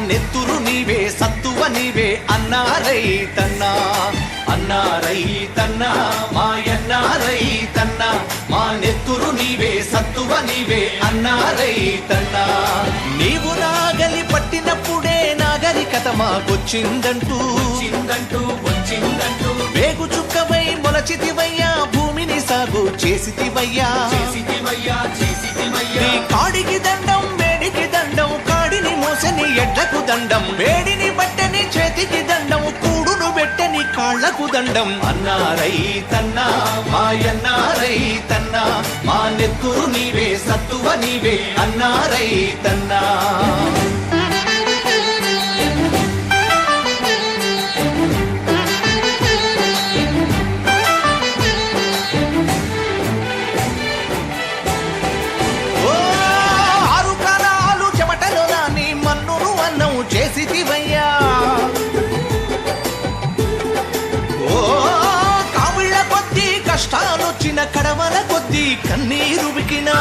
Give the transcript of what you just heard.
నెత్తురు నీవే సత్తువ నీవే అన్నా రైతన్నా అన్నా రైతన్నా మాయన్నా రైతన్నా మా నెత్తురు నీవే సత్తువ నీవే అన్నా రైతన్నా నాగలి పట్టినప్పుడే నాగరికత మాకొచ్చిందంటూ వచ్చిందంటూ వేగు చుక్కవై మొలచితివయ్యా భూమిని సాగు చేసితివయ్యా నీ కాడికి దండం వేడికి దండం కాడిని మోసని ఎడ్లకు దండం వేడిని బట్టని చేతికి దండం కూడును పెట్టని కాళ్లకు దండం అన్నా రైతన్నా మాయన్నా రైతన్నా మా నెత్తురు నీవే సత్తువ నీవే అన్నా రైతన్నా చేసితివయ్యా ఓ కావిళ్ళ కొద్దీ కష్టాలొచ్చిన కడవల కొద్దీ కన్నీరు వికినా